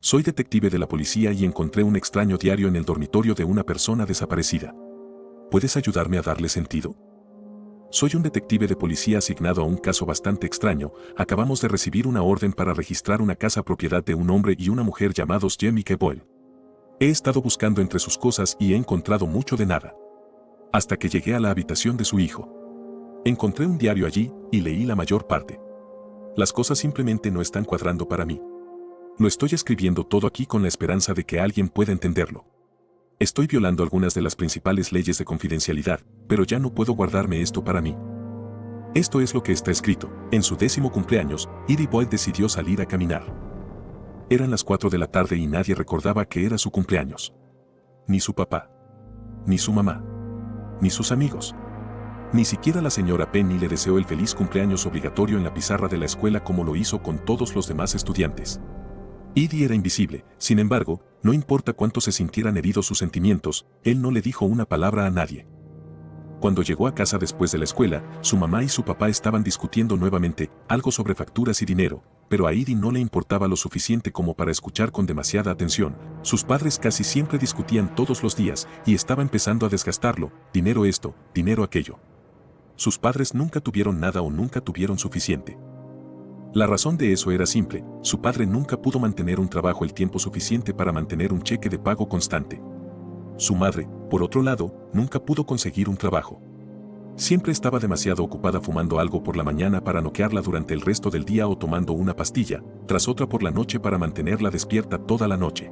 Soy detective de la policía y encontré un extraño diario en el dormitorio de una persona desaparecida. ¿Puedes ayudarme a darle sentido? Soy un detective de policía asignado a un caso bastante extraño. Acabamos de recibir una orden para registrar una casa propiedad de un hombre y una mujer llamados Jamie Boyle. He estado buscando entre sus cosas y he encontrado mucho de nada. Hasta que llegué a la habitación de su hijo. Encontré un diario allí y leí la mayor parte. Las cosas simplemente no están cuadrando para mí. Lo estoy escribiendo todo aquí con la esperanza de que alguien pueda entenderlo. Estoy violando algunas de las principales leyes de confidencialidad, pero ya no puedo guardarme esto para mí. Esto es lo que está escrito. En su 10º cumpleaños, Edie Boyle decidió salir a caminar. Eran las 4 de la tarde y nadie recordaba que era su cumpleaños. Ni su papá, ni su mamá, ni sus amigos. Ni siquiera la señora Penny le deseó el feliz cumpleaños obligatorio en la pizarra de la escuela como lo hizo con todos los demás estudiantes. Edie era invisible, sin embargo, no importa cuánto se sintieran heridos sus sentimientos, él no le dijo una palabra a nadie. Cuando llegó a casa después de la escuela, su mamá y su papá estaban discutiendo nuevamente algo sobre facturas y dinero, pero a Edie no le importaba lo suficiente como para escuchar con demasiada atención. Sus padres casi siempre discutían todos los días y estaba empezando a desgastarlo, dinero esto, dinero aquello. Sus padres nunca tuvieron nada o nunca tuvieron suficiente. La razón de eso era simple, su padre nunca pudo mantener un trabajo el tiempo suficiente para mantener un cheque de pago constante. Su madre, por otro lado, nunca pudo conseguir un trabajo. Siempre estaba demasiado ocupada fumando algo por la mañana para noquearla durante el resto del día o tomando una pastilla, tras otra por la noche para mantenerla despierta toda la noche.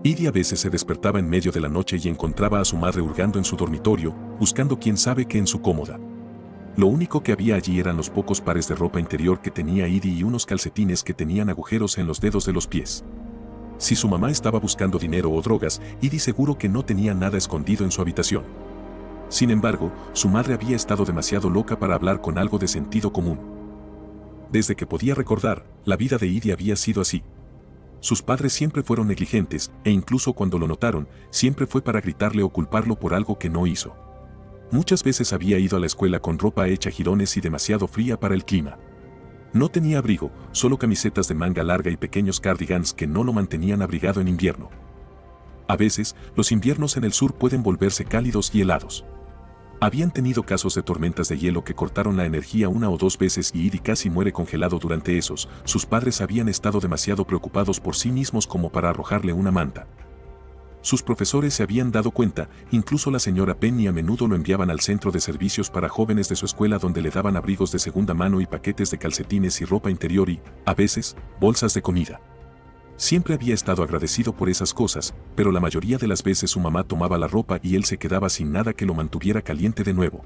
Edie a veces se despertaba en medio de la noche y encontraba a su madre hurgando en su dormitorio, buscando quién sabe qué en su cómoda. Lo único que había allí eran los pocos pares de ropa interior que tenía Edie y unos calcetines que tenían agujeros en los dedos de los pies. Si su mamá estaba buscando dinero o drogas, Edie seguro que no tenía nada escondido en su habitación. Sin embargo, su madre había estado demasiado loca para hablar con algo de sentido común. Desde que podía recordar, la vida de Edie había sido así. Sus padres siempre fueron negligentes, e incluso cuando lo notaron, siempre fue para gritarle o culparlo por algo que no hizo. Muchas veces había ido a la escuela con ropa hecha jirones y demasiado fría para el clima. No tenía abrigo, solo camisetas de manga larga y pequeños cardigans que no lo mantenían abrigado en invierno. A veces, los inviernos en el sur pueden volverse cálidos y helados. Habían tenido casos de tormentas de hielo que cortaron la energía 1 o 2 veces y Edie casi muere congelado durante esos. Sus padres habían estado demasiado preocupados por sí mismos como para arrojarle una manta. Sus profesores se habían dado cuenta, incluso la señora Penny a menudo lo enviaban al centro de servicios para jóvenes de su escuela donde le daban abrigos de segunda mano y paquetes de calcetines y ropa interior y, a veces, bolsas de comida. Siempre había estado agradecido por esas cosas, pero la mayoría de las veces su mamá tomaba la ropa y él se quedaba sin nada que lo mantuviera caliente de nuevo.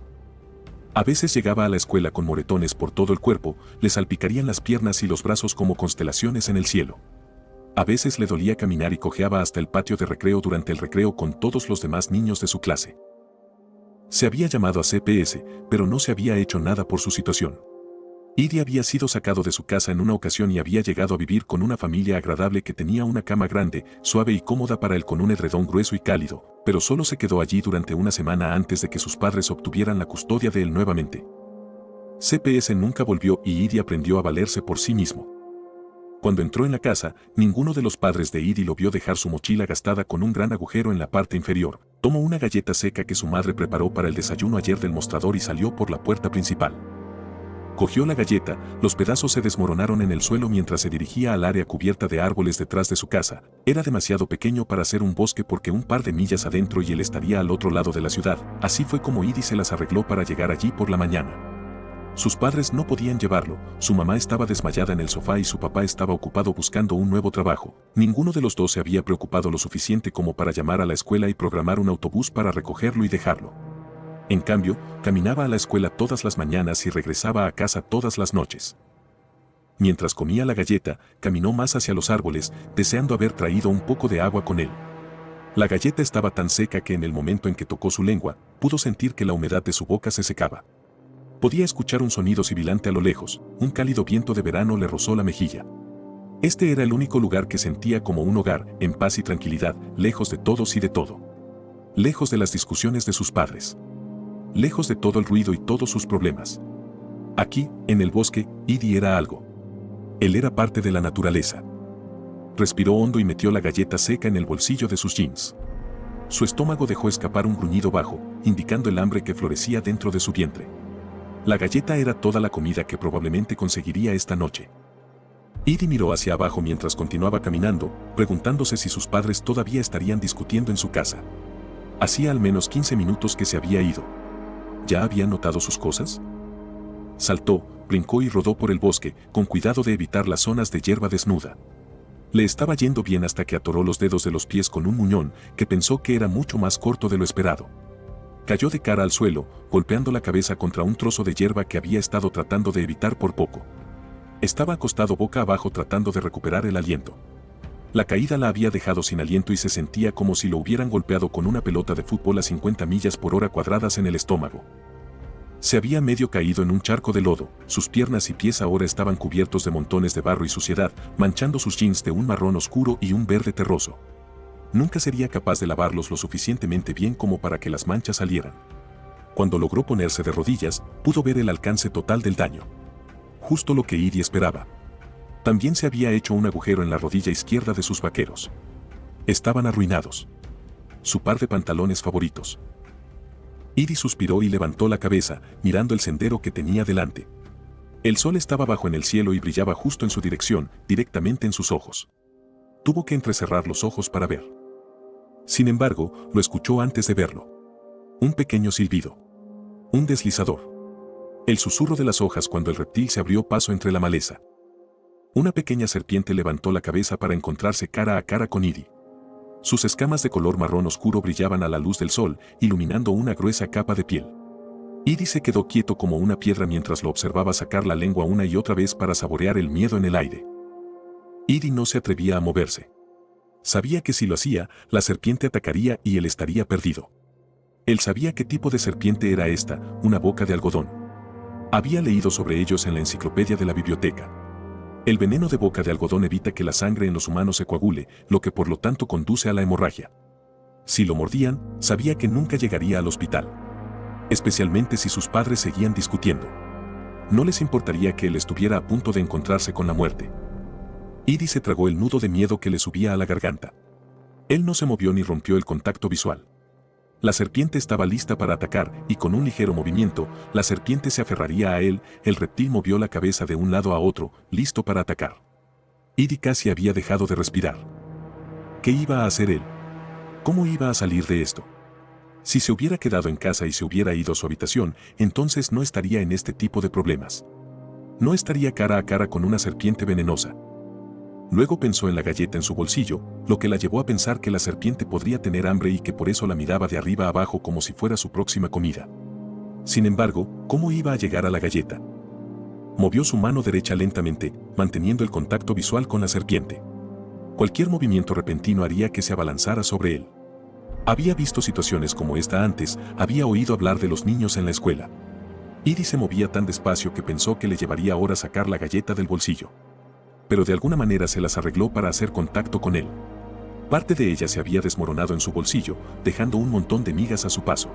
A veces llegaba a la escuela con moretones por todo el cuerpo, le salpicarían las piernas y los brazos como constelaciones en el cielo. A veces le dolía caminar y cojeaba hasta el patio de recreo durante el recreo con todos los demás niños de su clase. Se había llamado a CPS, pero no se había hecho nada por su situación. Edie había sido sacado de su casa en una ocasión y había llegado a vivir con una familia agradable que tenía una cama grande, suave y cómoda para él con un edredón grueso y cálido, pero solo se quedó allí durante una semana antes de que sus padres obtuvieran la custodia de él nuevamente. CPS nunca volvió y Edie aprendió a valerse por sí mismo. Cuando entró en la casa, ninguno de los padres de Edie lo vio dejar su mochila gastada con un gran agujero en la parte inferior. Tomó una galleta seca que su madre preparó para el desayuno ayer del mostrador y salió por la puerta principal. Cogió la galleta, los pedazos se desmoronaron en el suelo mientras se dirigía al área cubierta de árboles detrás de su casa. Era demasiado pequeño para ser un bosque porque un par de millas adentro y él estaría al otro lado de la ciudad. Así fue como Edie se las arregló para llegar allí por la mañana. Sus padres no podían llevarlo, su mamá estaba desmayada en el sofá y su papá estaba ocupado buscando un nuevo trabajo. Ninguno de los dos se había preocupado lo suficiente como para llamar a la escuela y programar un autobús para recogerlo y dejarlo. En cambio, caminaba a la escuela todas las mañanas y regresaba a casa todas las noches. Mientras comía la galleta, caminó más hacia los árboles, deseando haber traído un poco de agua con él. La galleta estaba tan seca que en el momento en que tocó su lengua, pudo sentir que la humedad de su boca se secaba. Podía escuchar un sonido sibilante a lo lejos, un cálido viento de verano le rozó la mejilla. Este era el único lugar que sentía como un hogar, en paz y tranquilidad, lejos de todos y de todo. Lejos de las discusiones de sus padres. Lejos de todo el ruido y todos sus problemas. Aquí, en el bosque, Edie era algo. Él era parte de la naturaleza. Respiró hondo y metió la galleta seca en el bolsillo de sus jeans. Su estómago dejó escapar un gruñido bajo, indicando el hambre que florecía dentro de su vientre. La galleta era toda la comida que probablemente conseguiría esta noche. Edie miró hacia abajo mientras continuaba caminando, preguntándose si sus padres todavía estarían discutiendo en su casa. Hacía al menos 15 minutos que se había ido. ¿Ya había notado sus cosas? Saltó, brincó y rodó por el bosque, con cuidado de evitar las zonas de hierba desnuda. Le estaba yendo bien hasta que atoró los dedos de los pies con un muñón que pensó que era mucho más corto de lo esperado. Cayó de cara al suelo, golpeando la cabeza contra un trozo de hierba que había estado tratando de evitar por poco. Estaba acostado boca abajo tratando de recuperar el aliento. La caída la había dejado sin aliento y se sentía como si lo hubieran golpeado con una pelota de fútbol a 50 millas por hora cuadradas en el estómago. Se había medio caído en un charco de lodo, sus piernas y pies ahora estaban cubiertos de montones de barro y suciedad, manchando sus jeans de un marrón oscuro y un verde terroso. Nunca sería capaz de lavarlos lo suficientemente bien como para que las manchas salieran. Cuando logró ponerse de rodillas, pudo ver el alcance total del daño. Justo lo que Edie esperaba. También se había hecho un agujero en la rodilla izquierda de sus vaqueros. Estaban arruinados. Su par de pantalones favoritos. Edie suspiró y levantó la cabeza, mirando el sendero que tenía delante. El sol estaba bajo en el cielo y brillaba justo en su dirección, directamente en sus ojos. Tuvo que entrecerrar los ojos para ver. Sin embargo, lo escuchó antes de verlo. Un pequeño silbido. Un deslizador. El susurro de las hojas cuando el reptil se abrió paso entre la maleza. Una pequeña serpiente levantó la cabeza para encontrarse cara a cara con Edie. Sus escamas de color marrón oscuro brillaban a la luz del sol, iluminando una gruesa capa de piel. Edie se quedó quieto como una piedra mientras lo observaba sacar la lengua una y otra vez para saborear el miedo en el aire. Edie no se atrevía a moverse. Sabía que si lo hacía, la serpiente atacaría y él estaría perdido. Él sabía qué tipo de serpiente era esta, una boca de algodón. Había leído sobre ellos en la enciclopedia de la biblioteca. El veneno de boca de algodón evita que la sangre en los humanos se coagule, lo que por lo tanto conduce a la hemorragia. Si lo mordían, sabía que nunca llegaría al hospital. Especialmente si sus padres seguían discutiendo. No les importaría que él estuviera a punto de encontrarse con la muerte. Edie se tragó el nudo de miedo que le subía a la garganta. Él no se movió ni rompió el contacto visual. La serpiente estaba lista para atacar y con un ligero movimiento, la serpiente se aferraría a él, el reptil movió la cabeza de un lado a otro, listo para atacar. Edie casi había dejado de respirar. ¿Qué iba a hacer él? ¿Cómo iba a salir de esto? Si se hubiera quedado en casa y se hubiera ido a su habitación, entonces no estaría en este tipo de problemas. No estaría cara a cara con una serpiente venenosa. Luego pensó en la galleta en su bolsillo, lo que la llevó a pensar que la serpiente podría tener hambre y que por eso la miraba de arriba a abajo como si fuera su próxima comida. Sin embargo, ¿cómo iba a llegar a la galleta? Movió su mano derecha lentamente, manteniendo el contacto visual con la serpiente. Cualquier movimiento repentino haría que se abalanzara sobre él. Había visto situaciones como esta antes, había oído hablar de los niños en la escuela. Edie se movía tan despacio que pensó que le llevaría horas sacar la galleta del bolsillo. Pero de alguna manera se las arregló para hacer contacto con él. Parte de ella se había desmoronado en su bolsillo, dejando un montón de migas a su paso.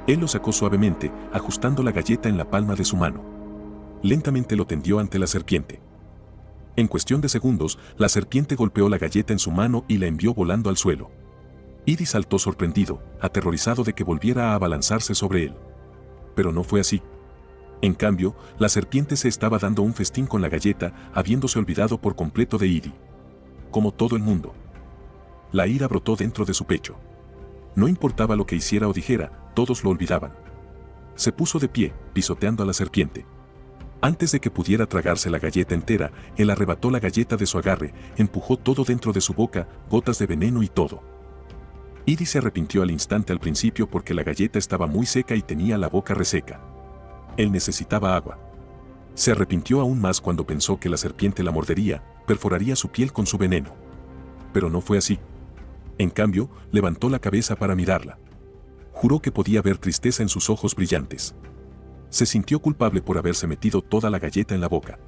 Él lo sacó suavemente, ajustando la galleta en la palma de su mano. Lentamente lo tendió ante la serpiente. En cuestión de segundos, la serpiente golpeó la galleta en su mano y la envió volando al suelo. Edie saltó sorprendido, aterrorizado de que volviera a abalanzarse sobre él. Pero no fue así. En cambio, la serpiente se estaba dando un festín con la galleta, habiéndose olvidado por completo de Edie. Como todo el mundo. La ira brotó dentro de su pecho. No importaba lo que hiciera o dijera, todos lo olvidaban. Se puso de pie, pisoteando a la serpiente. Antes de que pudiera tragarse la galleta entera, él arrebató la galleta de su agarre, empujó todo dentro de su boca, gotas de veneno y todo. Edie se arrepintió al instante al principio porque la galleta estaba muy seca y tenía la boca reseca. Él necesitaba agua. Se arrepintió aún más cuando pensó que la serpiente la mordería, perforaría su piel con su veneno. Pero no fue así. En cambio, levantó la cabeza para mirarla. Juró que podía ver tristeza en sus ojos brillantes. Se sintió culpable por haberse metido toda la galleta en la boca.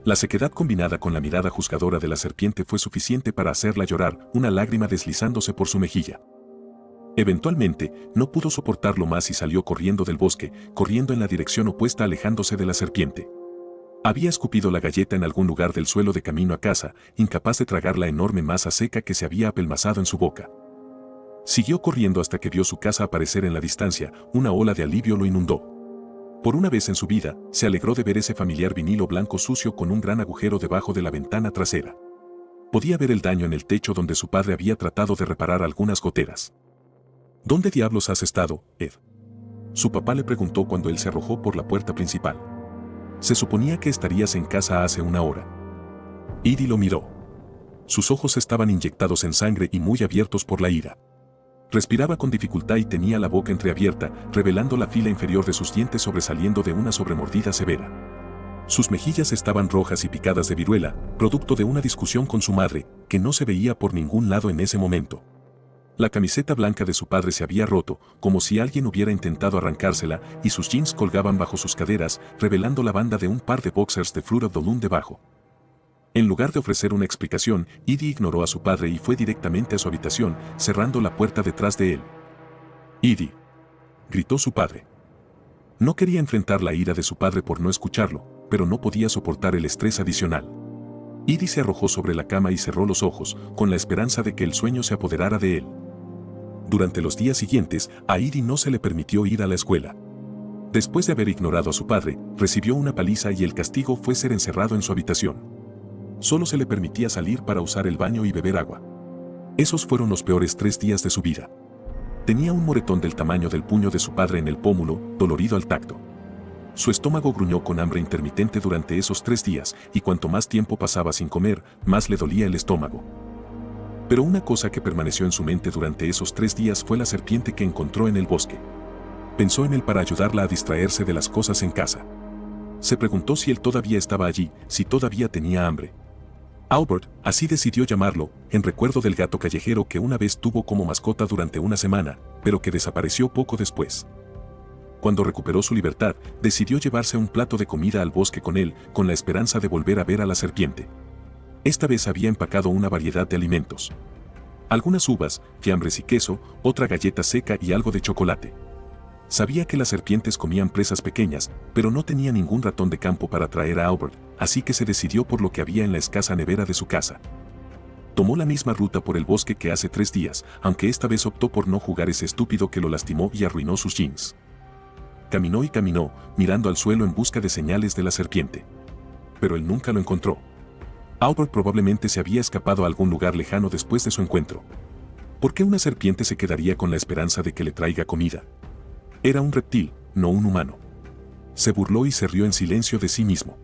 La sequedad combinada con la mirada juzgadora de la serpiente fue suficiente para hacerla llorar, una lágrima deslizándose por su mejilla. Eventualmente, no pudo soportarlo más y salió corriendo del bosque, corriendo en la dirección opuesta alejándose de la serpiente. Había escupido la galleta en algún lugar del suelo de camino a casa, incapaz de tragar la enorme masa seca que se había apelmazado en su boca. Siguió corriendo hasta que vio su casa aparecer en la distancia. Una ola de alivio lo inundó. Por una vez en su vida, se alegró de ver ese familiar vinilo blanco sucio con un gran agujero debajo de la ventana trasera. Podía ver el daño en el techo donde su padre había tratado de reparar algunas goteras. ¿Dónde diablos has estado, Ed?, su papá le preguntó cuando él se arrojó por la puerta principal. Se suponía que estarías en casa hace una hora. Edie lo miró. Sus ojos estaban inyectados en sangre y muy abiertos por la ira. Respiraba con dificultad y tenía la boca entreabierta, revelando la fila inferior de sus dientes sobresaliendo de una sobremordida severa. Sus mejillas estaban rojas y picadas de viruela, producto de una discusión con su madre, que no se veía por ningún lado en ese momento. La camiseta blanca de su padre se había roto, como si alguien hubiera intentado arrancársela, y sus jeans colgaban bajo sus caderas, revelando la banda de un par de boxers de Fruit of the Loom debajo. En lugar de ofrecer una explicación, Edie ignoró a su padre y fue directamente a su habitación, cerrando la puerta detrás de él. «Edie», gritó su padre. No quería enfrentar la ira de su padre por no escucharlo, pero no podía soportar el estrés adicional. Edie se arrojó sobre la cama y cerró los ojos, con la esperanza de que el sueño se apoderara de él. Durante los días siguientes, a Edie no se le permitió ir a la escuela. Después de haber ignorado a su padre, recibió una paliza y el castigo fue ser encerrado en su habitación. Solo se le permitía salir para usar el baño y beber agua. Esos fueron los peores 3 días de su vida. Tenía un moretón del tamaño del puño de su padre en el pómulo, dolorido al tacto. Su estómago gruñó con hambre intermitente durante esos 3 días, y cuanto más tiempo pasaba sin comer, más le dolía el estómago. Pero una cosa que permaneció en su mente durante esos 3 días fue la serpiente que encontró en el bosque. Pensó en él para ayudarla a distraerse de las cosas en casa. Se preguntó si él todavía estaba allí, si todavía tenía hambre. Albert, así decidió llamarlo, en recuerdo del gato callejero que una vez tuvo como mascota durante una semana, pero que desapareció poco después. Cuando recuperó su libertad, decidió llevarse un plato de comida al bosque con él, con la esperanza de volver a ver a la serpiente. Esta vez había empacado una variedad de alimentos. Algunas uvas, fiambres y queso, otra galleta seca y algo de chocolate. Sabía que las serpientes comían presas pequeñas, pero no tenía ningún ratón de campo para traer a Albert, así que se decidió por lo que había en la escasa nevera de su casa. Tomó la misma ruta por el bosque que hace 3 días, aunque esta vez optó por no jugar ese estúpido que lo lastimó y arruinó sus jeans. Caminó y caminó, mirando al suelo en busca de señales de la serpiente. Pero él nunca lo encontró. Albert probablemente se había escapado a algún lugar lejano después de su encuentro. ¿Por qué una serpiente se quedaría con la esperanza de que le traiga comida? Era un reptil, no un humano. Se burló y se rió en silencio de sí mismo.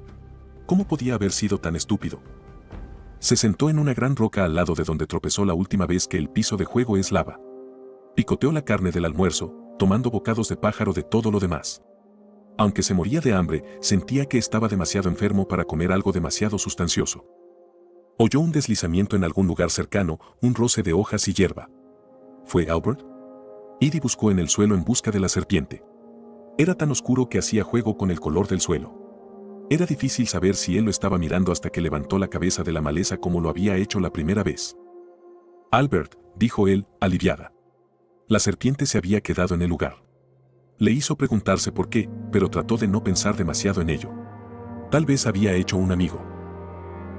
¿Cómo podía haber sido tan estúpido? Se sentó en una gran roca al lado de donde tropezó la última vez que el piso de juego es lava. Picoteó la carne del almuerzo, tomando bocados de pájaro de todo lo demás. Aunque se moría de hambre, sentía que estaba demasiado enfermo para comer algo demasiado sustancioso. Oyó un deslizamiento en algún lugar cercano, un roce de hojas y hierba. ¿Fue Albert? Edie buscó en el suelo en busca de la serpiente. Era tan oscuro que hacía juego con el color del suelo. Era difícil saber si él lo estaba mirando hasta que levantó la cabeza de la maleza como lo había hecho la primera vez. Albert, dijo él, aliviada. La serpiente se había quedado en el lugar. Le hizo preguntarse por qué, pero trató de no pensar demasiado en ello. Tal vez había hecho un amigo.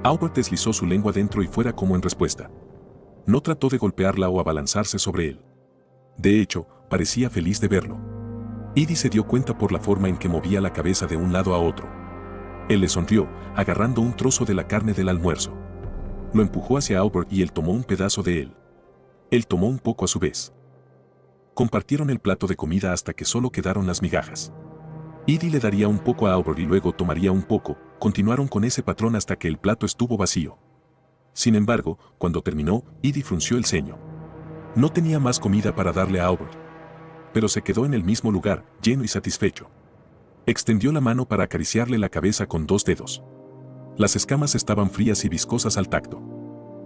Albert deslizó su lengua dentro y fuera como en respuesta. No trató de golpearla o abalanzarse sobre él. De hecho, parecía feliz de verlo. Edie se dio cuenta por la forma en que movía la cabeza de un lado a otro. Él le sonrió, agarrando un trozo de la carne del almuerzo. Lo empujó hacia Albert y él tomó un pedazo de él. Él tomó un poco a su vez. Compartieron el plato de comida hasta que solo quedaron las migajas. Edie le daría un poco a Albert y luego tomaría un poco. Continuaron con ese patrón hasta que el plato estuvo vacío. Sin embargo, cuando terminó, Edie frunció el ceño. No tenía más comida para darle a Albert. Pero se quedó en el mismo lugar, lleno y satisfecho. Extendió la mano para acariciarle la cabeza con 2 dedos. Las escamas estaban frías y viscosas al tacto.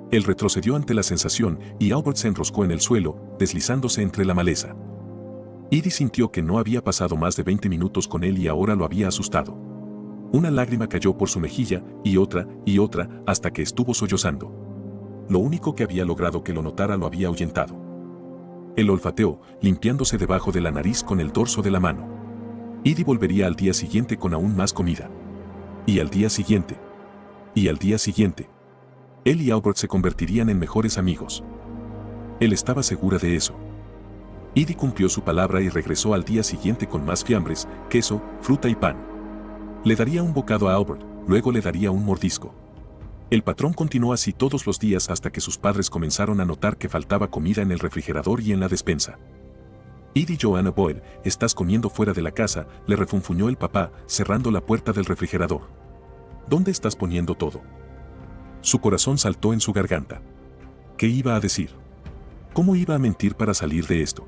Él retrocedió ante la sensación y Albert se enroscó en el suelo, deslizándose entre la maleza. Edie sintió que no había pasado más de 20 minutos con él y ahora lo había asustado. Una lágrima cayó por su mejilla, y otra, hasta que estuvo sollozando. Lo único que había logrado que lo notara lo había ahuyentado. Él olfateó, limpiándose debajo de la nariz con el dorso de la mano. Edie volvería al día siguiente con aún más comida. Y al día siguiente. Y al día siguiente. Él y Albert se convertirían en mejores amigos. Él estaba segura de eso. Edie cumplió su palabra y regresó al día siguiente con más fiambres, queso, fruta y pan. Le daría un bocado a Albert, luego le daría un mordisco. El patrón continuó así todos los días hasta que sus padres comenzaron a notar que faltaba comida en el refrigerador y en la despensa. Edie Joanna Boyle, estás comiendo fuera de la casa, le refunfuñó el papá, cerrando la puerta del refrigerador. ¿Dónde estás poniendo todo? Su corazón saltó en su garganta. ¿Qué iba a decir? ¿Cómo iba a mentir para salir de esto?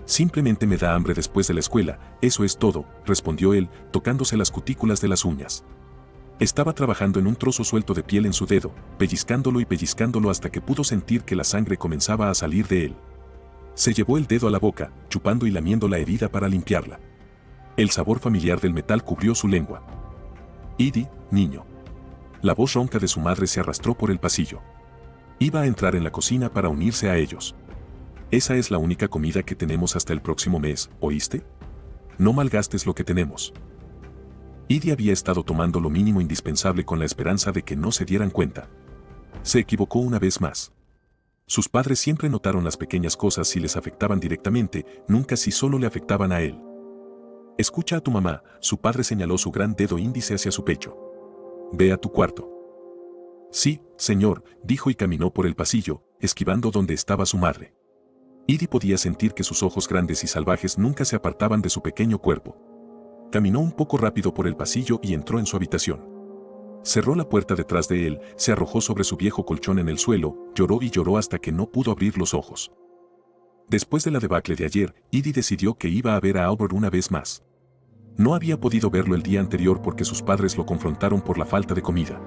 Simplemente me da hambre después de la escuela, eso es todo, respondió él, tocándose las cutículas de las uñas. Estaba trabajando en un trozo suelto de piel en su dedo, pellizcándolo hasta que pudo sentir que la sangre comenzaba a salir de él. Se llevó el dedo a la boca, chupando y lamiendo la herida para limpiarla. El sabor familiar del metal cubrió su lengua. Edie, niño. La voz ronca de su madre se arrastró por el pasillo. Iba a entrar en la cocina para unirse a ellos. Esa es la única comida que tenemos hasta el próximo mes, ¿oíste? No malgastes lo que tenemos. Edie había estado tomando lo mínimo indispensable con la esperanza de que no se dieran cuenta. Se equivocó una vez más. Sus padres siempre notaron las pequeñas cosas si les afectaban directamente, nunca si solo le afectaban a él. Escucha a tu mamá, su padre señaló su gran dedo índice hacia su pecho. Ve a tu cuarto. Sí, señor, dijo y caminó por el pasillo, esquivando donde estaba su madre. Edie podía sentir que sus ojos grandes y salvajes nunca se apartaban de su pequeño cuerpo. Caminó un poco rápido por el pasillo y entró en su habitación. Cerró la puerta detrás de él, se arrojó sobre su viejo colchón en el suelo, lloró y lloró hasta que no pudo abrir los ojos. Después de la debacle de ayer, Edie decidió que iba a ver a Albert una vez más. No había podido verlo el día anterior porque sus padres lo confrontaron por la falta de comida.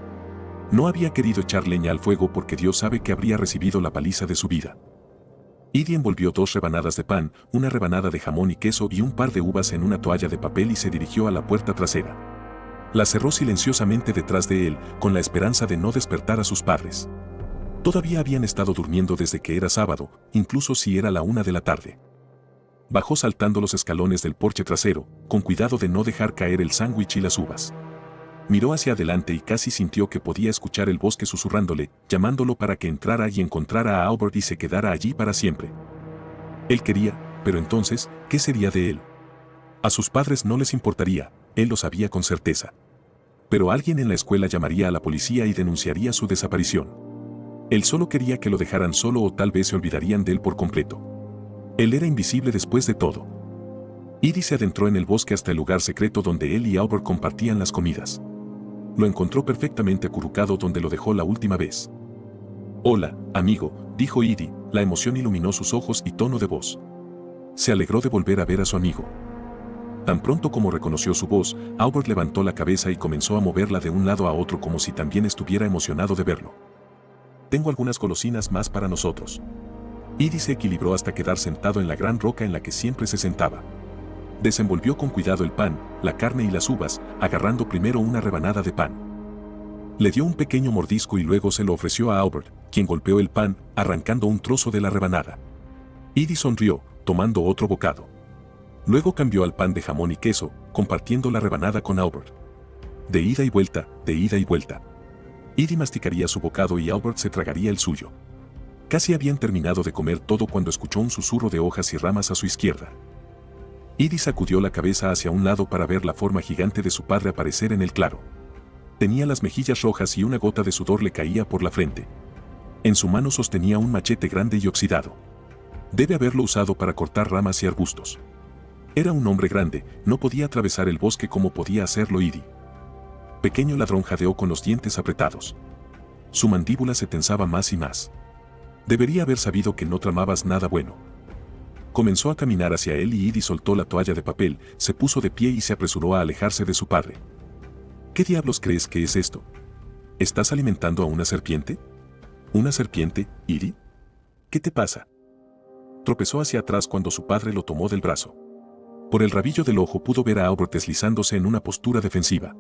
No había querido echar leña al fuego porque Dios sabe que habría recibido la paliza de su vida. Edie envolvió 2 rebanadas de pan, una rebanada de jamón y queso y un par de uvas en una toalla de papel y se dirigió a la puerta trasera. La cerró silenciosamente detrás de él, con la esperanza de no despertar a sus padres. Todavía habían estado durmiendo desde que era sábado, incluso si era la 1 de la tarde. Bajó saltando los escalones del porche trasero, con cuidado de no dejar caer el sándwich y las uvas. Miró hacia adelante y casi sintió que podía escuchar el bosque susurrándole, llamándolo para que entrara y encontrara a Albert y se quedara allí para siempre. Él quería, pero entonces, ¿qué sería de él? A sus padres no les importaría, él lo sabía con certeza. Pero alguien en la escuela llamaría a la policía y denunciaría su desaparición. Él solo quería que lo dejaran solo o tal vez se olvidarían de él por completo. Él era invisible después de todo. Edie se adentró en el bosque hasta el lugar secreto donde él y Albert compartían las comidas. Lo encontró perfectamente acurrucado donde lo dejó la última vez. Hola, amigo, dijo Edie, la emoción iluminó sus ojos y tono de voz. Se alegró de volver a ver a su amigo. Tan pronto como reconoció su voz, Albert levantó la cabeza y comenzó a moverla de un lado a otro como si también estuviera emocionado de verlo. Tengo algunas golosinas más para nosotros. Edie se equilibró hasta quedar sentado en la gran roca en la que siempre se sentaba. Desenvolvió con cuidado el pan, la carne y las uvas, agarrando primero una rebanada de pan. Le dio un pequeño mordisco y luego se lo ofreció a Albert, quien golpeó el pan, arrancando un trozo de la rebanada. Edie sonrió, tomando otro bocado. Luego cambió al pan de jamón y queso, compartiendo la rebanada con Albert. De ida y vuelta, de ida y vuelta. Edie masticaría su bocado y Albert se tragaría el suyo. Casi habían terminado de comer todo cuando escuchó un susurro de hojas y ramas a su izquierda. Edie sacudió la cabeza hacia un lado para ver la forma gigante de su padre aparecer en el claro. Tenía las mejillas rojas y una gota de sudor le caía por la frente. En su mano sostenía un machete grande y oxidado. Debe haberlo usado para cortar ramas y arbustos. Era un hombre grande, no podía atravesar el bosque como podía hacerlo Edie. Pequeño ladrón jadeó con los dientes apretados. Su mandíbula se tensaba más y más. Debería haber sabido que no tramabas nada bueno. Comenzó a caminar hacia él y Edie soltó la toalla de papel, se puso de pie y se apresuró a alejarse de su padre. ¿Qué diablos crees que es esto? ¿Estás alimentando a una serpiente? ¿Una serpiente, Edie? ¿Qué te pasa? Tropezó hacia atrás cuando su padre lo tomó del brazo. Por el rabillo del ojo pudo ver a Albert deslizándose en una postura defensiva.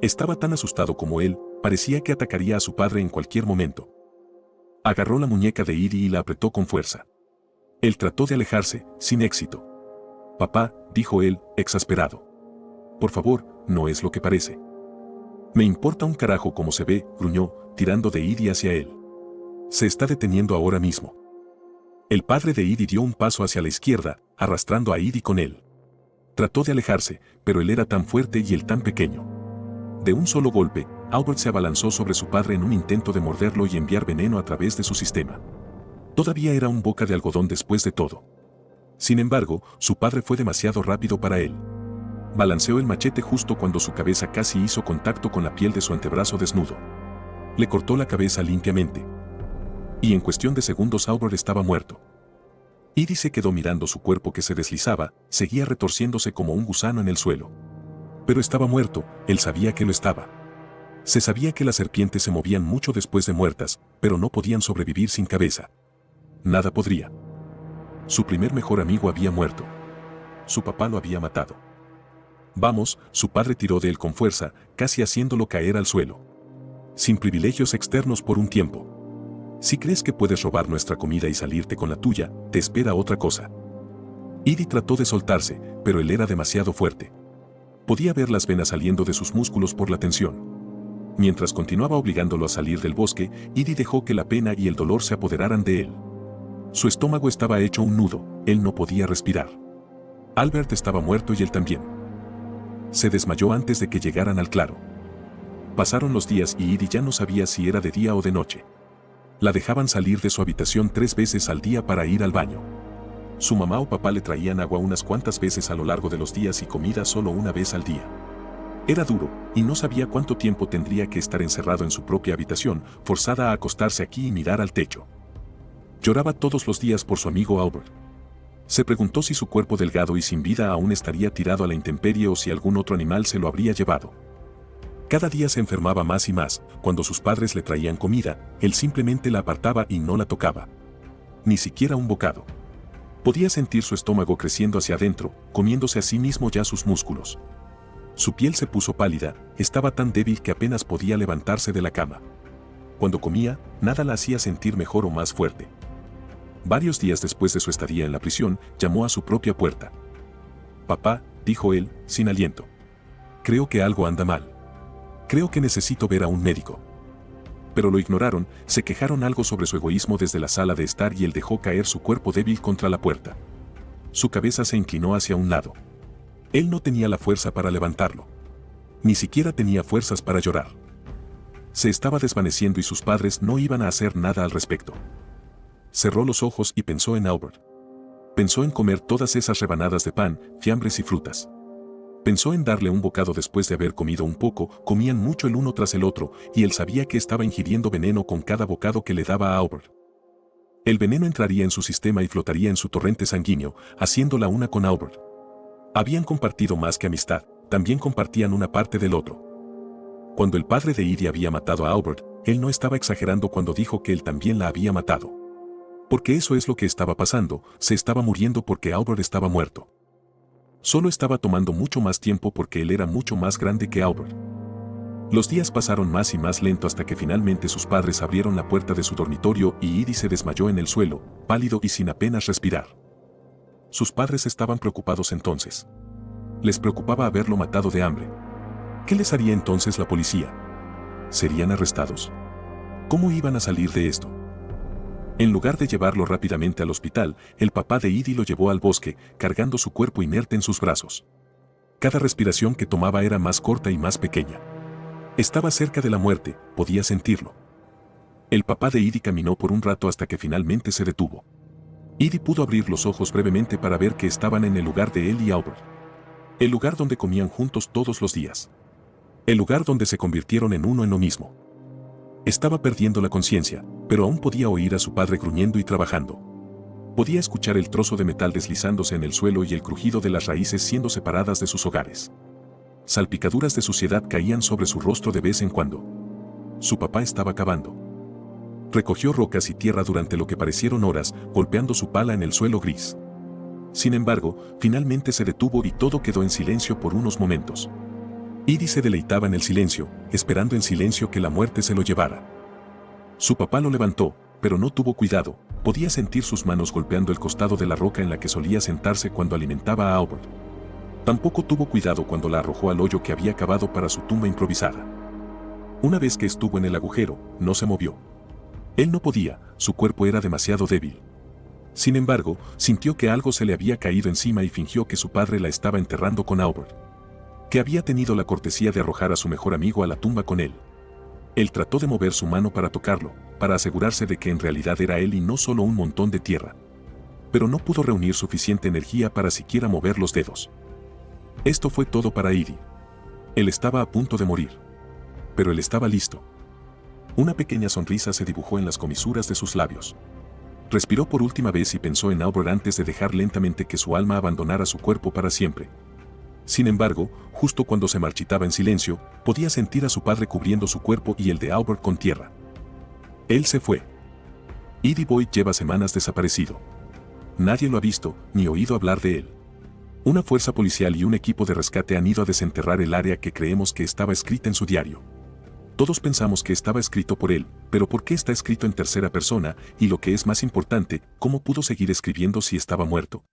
Estaba tan asustado como él, parecía que atacaría a su padre en cualquier momento. Agarró la muñeca de Edie y la apretó con fuerza. Él trató de alejarse, sin éxito. Papá, dijo él, exasperado. Por favor, no es lo que parece. Me importa un carajo cómo se ve, gruñó, tirando de Edie hacia él. Se está deteniendo ahora mismo. El padre de Edie dio un paso hacia la izquierda, arrastrando a Edie con él. Trató de alejarse, pero él era tan fuerte y él tan pequeño. De un solo golpe, Albert se abalanzó sobre su padre en un intento de morderlo y enviar veneno a través de su sistema. Todavía era un boca de algodón después de todo. Sin embargo, su padre fue demasiado rápido para él. Balanceó el machete justo cuando su cabeza casi hizo contacto con la piel de su antebrazo desnudo. Le cortó la cabeza limpiamente. Y en cuestión de segundos Albert estaba muerto. Edie se quedó mirando su cuerpo que se deslizaba, seguía retorciéndose como un gusano en el suelo. Pero estaba muerto, él sabía que lo estaba. Se sabía que las serpientes se movían mucho después de muertas, pero no podían sobrevivir sin cabeza. Nada podría. Su primer mejor amigo había muerto. Su papá lo había matado. Vamos, su padre tiró de él con fuerza, casi haciéndolo caer al suelo. Sin privilegios externos por un tiempo. Si crees que puedes robar nuestra comida y salirte con la tuya, te espera otra cosa. Edie trató de soltarse, pero él era demasiado fuerte. Podía ver las venas saliendo de sus músculos por la tensión. Mientras continuaba obligándolo a salir del bosque, Edie dejó que la pena y el dolor se apoderaran de él. Su estómago estaba hecho un nudo, él no podía respirar. Albert estaba muerto y él también. Se desmayó antes de que llegaran al claro. Pasaron los días y Edie ya no sabía si era de día o de noche. La dejaban salir de su habitación 3 veces al día para ir al baño. Su mamá o papá le traían agua unas cuantas veces a lo largo de los días y comida solo una vez al día. Era duro, y no sabía cuánto tiempo tendría que estar encerrado en su propia habitación, forzada a acostarse aquí y mirar al techo. Lloraba todos los días por su amigo Albert. Se preguntó si su cuerpo delgado y sin vida aún estaría tirado a la intemperie o si algún otro animal se lo habría llevado. Cada día se enfermaba más y más. Cuando sus padres le traían comida, él simplemente la apartaba y no la tocaba. Ni siquiera un bocado. Podía sentir su estómago creciendo hacia adentro, comiéndose a sí mismo ya sus músculos. Su piel se puso pálida, estaba tan débil que apenas podía levantarse de la cama. Cuando comía, nada la hacía sentir mejor o más fuerte. Varios días después de su estadía en la prisión, llamó a su propia puerta. «Papá», dijo él, sin aliento. «Creo que algo anda mal. Creo que necesito ver a un médico». Pero lo ignoraron, se quejaron algo sobre su egoísmo desde la sala de estar y él dejó caer su cuerpo débil contra la puerta. Su cabeza se inclinó hacia un lado. Él no tenía la fuerza para levantarlo. Ni siquiera tenía fuerzas para llorar. Se estaba desvaneciendo y sus padres no iban a hacer nada al respecto. Cerró los ojos y pensó en Albert. Pensó en comer todas esas rebanadas de pan, fiambres y frutas. Pensó en darle un bocado después de haber comido un poco, comían mucho el uno tras el otro, y él sabía que estaba ingiriendo veneno con cada bocado que le daba a Albert. El veneno entraría en su sistema y flotaría en su torrente sanguíneo, haciéndola una con Albert. Habían compartido más que amistad, también compartían una parte del otro. Cuando el padre de Edie había matado a Albert, él no estaba exagerando cuando dijo que él también la había matado. Porque eso es lo que estaba pasando, se estaba muriendo porque Albert estaba muerto. Solo estaba tomando mucho más tiempo porque él era mucho más grande que Albert. Los días pasaron más y más lento hasta que finalmente sus padres abrieron la puerta de su dormitorio y Edie se desmayó en el suelo, pálido y sin apenas respirar. Sus padres estaban preocupados entonces. Les preocupaba haberlo matado de hambre. ¿Qué les haría entonces la policía? ¿Serían arrestados? ¿Cómo iban a salir de esto? En lugar de llevarlo rápidamente al hospital, el papá de Edie lo llevó al bosque, cargando su cuerpo inerte en sus brazos. Cada respiración que tomaba era más corta y más pequeña. Estaba cerca de la muerte, podía sentirlo. El papá de Edie caminó por un rato hasta que finalmente se detuvo. Edie pudo abrir los ojos brevemente para ver que estaban en el lugar de él y Albert. El lugar donde comían juntos todos los días. El lugar donde se convirtieron en uno en lo mismo. Estaba perdiendo la conciencia, pero aún podía oír a su padre gruñendo y trabajando. Podía escuchar el trozo de metal deslizándose en el suelo y el crujido de las raíces siendo separadas de sus hogares. Salpicaduras de suciedad caían sobre su rostro de vez en cuando. Su papá estaba cavando. Recogió rocas y tierra durante lo que parecieron horas, golpeando su pala en el suelo gris. Sin embargo, finalmente se detuvo y todo quedó en silencio por unos momentos. Edie se deleitaba en el silencio, esperando en silencio que la muerte se lo llevara. Su papá lo levantó, pero no tuvo cuidado, podía sentir sus manos golpeando el costado de la roca en la que solía sentarse cuando alimentaba a Albert. Tampoco tuvo cuidado cuando la arrojó al hoyo que había cavado para su tumba improvisada. Una vez que estuvo en el agujero, no se movió. Él no podía, su cuerpo era demasiado débil. Sin embargo, sintió que algo se le había caído encima y fingió que su padre la estaba enterrando con Albert, que había tenido la cortesía de arrojar a su mejor amigo a la tumba con él. Él trató de mover su mano para tocarlo, para asegurarse de que en realidad era él y no solo un montón de tierra. Pero no pudo reunir suficiente energía para siquiera mover los dedos. Esto fue todo para Edie. Él estaba a punto de morir. Pero él estaba listo. Una pequeña sonrisa se dibujó en las comisuras de sus labios. Respiró por última vez y pensó en Albert antes de dejar lentamente que su alma abandonara su cuerpo para siempre. Sin embargo, justo cuando se marchitaba en silencio, podía sentir a su padre cubriendo su cuerpo y el de Albert con tierra. Él se fue. Edie Boyd lleva semanas desaparecido. Nadie lo ha visto, ni oído hablar de él. Una fuerza policial y un equipo de rescate han ido a desenterrar el área que creemos que estaba escrita en su diario. Todos pensamos que estaba escrito por él, pero ¿por qué está escrito en tercera persona? Y lo que es más importante, ¿cómo pudo seguir escribiendo si estaba muerto?